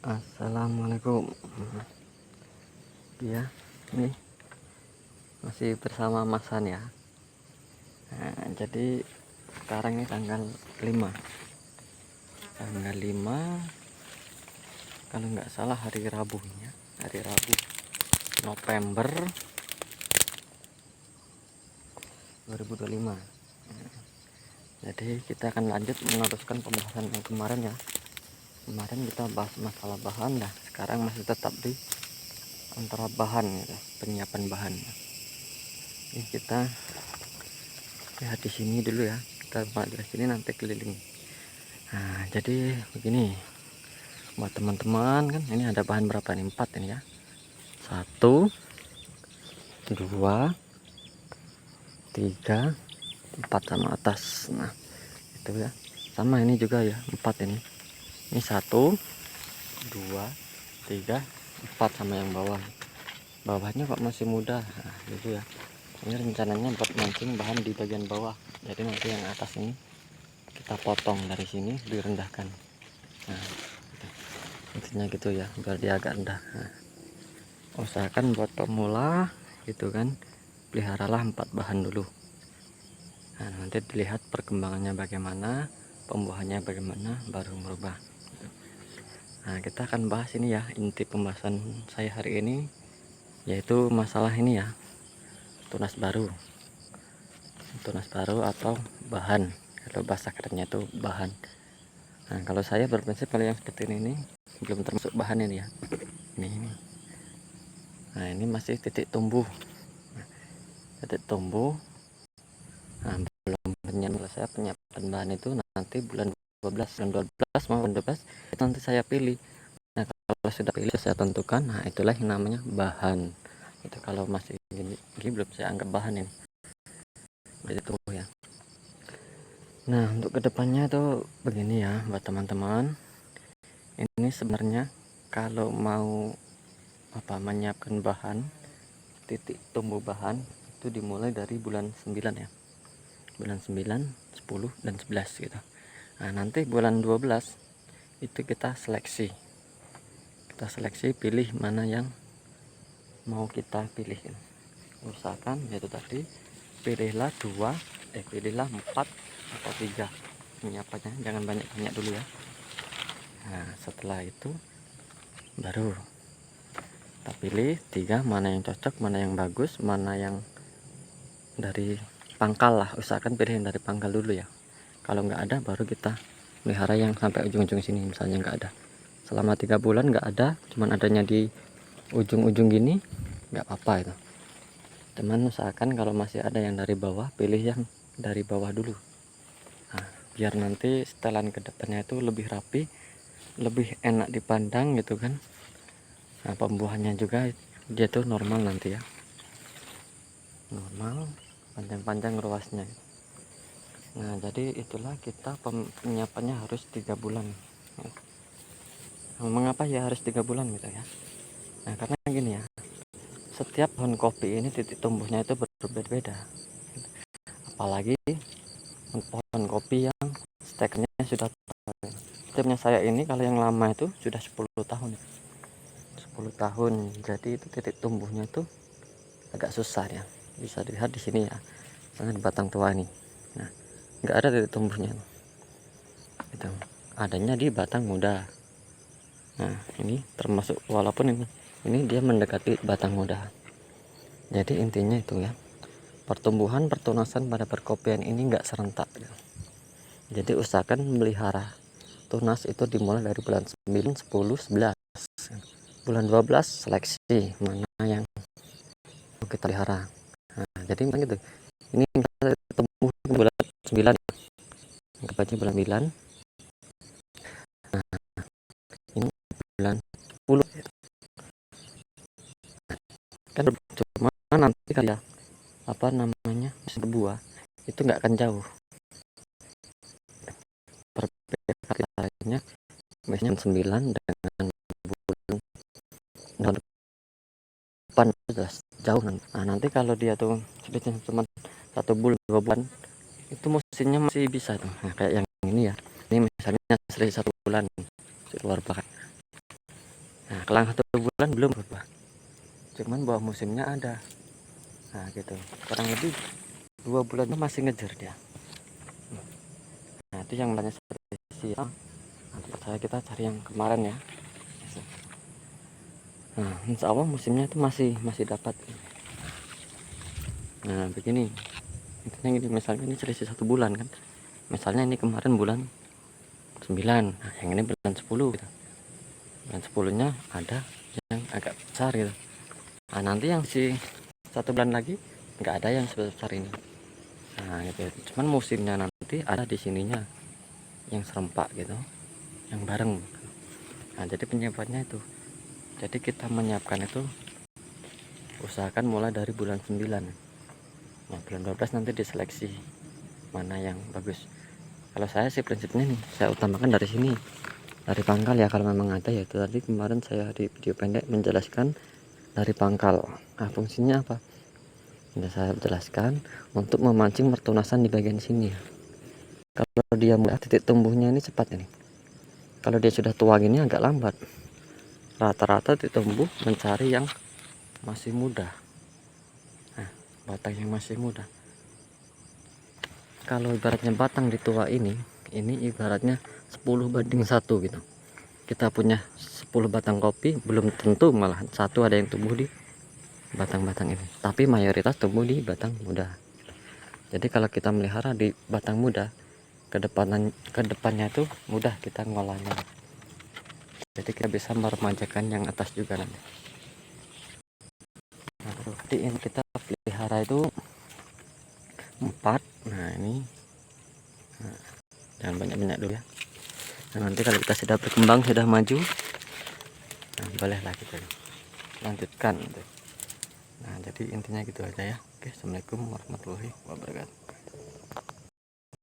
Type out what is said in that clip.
Assalamualaikum ya, ini masih bersama Mas Han ya. Jadi sekarang ini tanggal 5 kalau nggak salah hari Rabu ya, hari Rabu November 2025. Jadi kita akan lanjut meneruskan pembahasan yang kemarin ya. Kemarin kita bahas masalah bahan, nah sekarang masih tetap di antara bahan ya, penyiapan bahan. Ini kita lihat di sini dulu ya, kita buat dari sini nanti keliling. Nah jadi begini buat teman-teman, kan ini ada bahan berapa nih, 4 ini ya, 1 2 3 4 sama atas. Nah itu ya, sama ini juga ya, 4 ini 1 2 3 4 sama yang bawahnya kok masih muda. Nah gitu ya, ini rencananya buat mancing bahan di bagian bawah, jadi nanti yang atas ini kita potong dari sini direndahkan. Nah intinya gitu ya, biar dia agak rendah. Nah, usahakan buat pemula gitu kan, peliharalah 4 bahan dulu. Nah nanti dilihat perkembangannya bagaimana, pembuahannya bagaimana, baru merubah. Nah kita akan bahas ini ya, inti pembahasan saya hari ini yaitu masalah ini ya, tunas baru atau bahan, kalau bahasa kerennya itu bahan. Nah kalau saya berprinsip kalau yang seperti ini belum termasuk bahan ini ya, ini. Nah ini masih titik tumbuh. Nah, belum saya penyiapan bahan itu nanti bulan 12 maupun 12 itu nanti saya pilih. Nah kalau sudah pilih saya tentukan, nah itulah yang namanya bahan. Itu kalau masih gini belum saya anggap bahan ini, itu ya. Nah untuk kedepannya itu begini ya buat teman-teman, ini sebenarnya kalau mau menyiapkan bahan, titik tumbuh bahan itu dimulai dari bulan 9 ya, bulan 9, 10 dan 11 gitu. Nah nanti bulan 12 itu kita seleksi pilih mana yang mau kita pilih. Usahakan yaitu tadi pilihlah 4 atau 3 penyiapannya, jangan banyak-banyak dulu ya. Nah setelah itu baru kita pilih 3 mana yang cocok, mana yang bagus, mana yang dari pangkal lah. Usahakan pilih yang dari pangkal dulu ya. Kalau nggak ada baru kita melihara yang sampai ujung-ujung sini. Misalnya nggak ada selama 3 bulan, nggak ada, cuman adanya di ujung-ujung gini, nggak apa-apa itu. Teman usahakan kalau masih ada yang dari bawah, pilih yang dari bawah dulu. Nah, biar nanti setelan ke depannya itu lebih rapi, lebih enak dipandang gitu kan. Nah pembuahannya juga dia tuh normal nanti ya, normal, panjang-panjang ruasnya. Nah jadi itulah kita penyiapannya harus 3 bulan. Nah, mengapa ya harus 3 bulan gitu ya? Nah karena gini ya, setiap pohon kopi ini titik tumbuhnya itu berbeda-beda, apalagi pohon kopi yang stekernya sudah tipnya saya ini, kalau yang lama itu sudah 10 tahun, jadi itu titik tumbuhnya itu agak susah ya. Bisa dilihat di sini ya, misalnya di batang tua ini, nah nggak ada titik tumbuhnya itu, adanya di batang muda. Nah ini termasuk, walaupun ini dia mendekati batang muda. Jadi intinya itu ya, pertumbuhan pertunasan pada perkopian ini nggak serentak. Jadi usahakan melihara tunas itu dimulai dari bulan 9, 10, 11. Bulan 12 seleksi mana yang kita pelihara. Nah, jadi gitu. Ini misalnya tumbuh bulan 9, anggap aja bulan 9. Nah, ini bulan 10. Kan cuma nanti kayak berbuah itu nggak akan jauh. Perbedaan biasanya 9 dengan bulan depan sudah jauh. Nah nanti kalau dia tuh cuma 1 bulan 2 bulan itu musimnya masih bisa tuh. Nah kayak yang ini ya, ini misalnya selisih 1 bulan keluar pakai. Nah, kelang 1 bulan belum berubah, cuman buah musimnya ada. Nah gitu, kurang lebih 2 bulan itu masih ngejar dia. Nah itu yang banyak spesial. Nah, tempat saya kita cari yang kemarin ya. Nah insya Allah musimnya itu masih dapat. Nah begini, intinya gini, misalnya ini selisih 1 bulan kan, misalnya ini kemarin bulan 9, nah yang ini bulan 10 gitu. Bulan 10 nya ada yang agak besar gitu. Nah nanti yang 1 bulan lagi nggak ada yang sebesar ini. Nah gitu, cuman musimnya nanti ada di sininya yang serempak gitu, yang bareng. Nah jadi penyiapannya itu, jadi kita menyiapkan itu usahakan mulai dari bulan 9. Nah bulan 12 nanti diseleksi mana yang bagus. Kalau saya sih prinsipnya nih, saya utamakan dari sini, dari pangkal ya. Kalau memang ada ya, itu tadi kemarin saya di video pendek menjelaskan dari pangkal. Nah fungsinya apa? Ini saya jelaskan untuk memancing pertunasan di bagian sini. Kalau dia mudah, titik tumbuhnya ini cepat ini. Kalau dia sudah tua gini agak lambat. Rata-rata titik tumbuh mencari yang masih muda. Nah, batang yang masih muda. Kalau ibaratnya batang di tua ini ibaratnya 10:1 gitu. Kita punya 10 batang kopi, belum tentu malah satu ada yang tumbuh di batang-batang ini, tapi mayoritas tumbuh di batang muda. Jadi kalau kita melihara di batang muda, kedepannya itu mudah kita ngolahnya. Jadi kita bisa meremajakan yang atas juga nanti. Nah, jadi yang kita pelihara itu 4. Nah ini, nah, jangan banyak-banyak dulu ya. Nah, nanti kalau kita sudah berkembang, sudah maju, nah bolehlah kita lanjutkan. Nah jadi intinya gitu aja ya. Oke, assalamualaikum warahmatullahi wabarakatuh.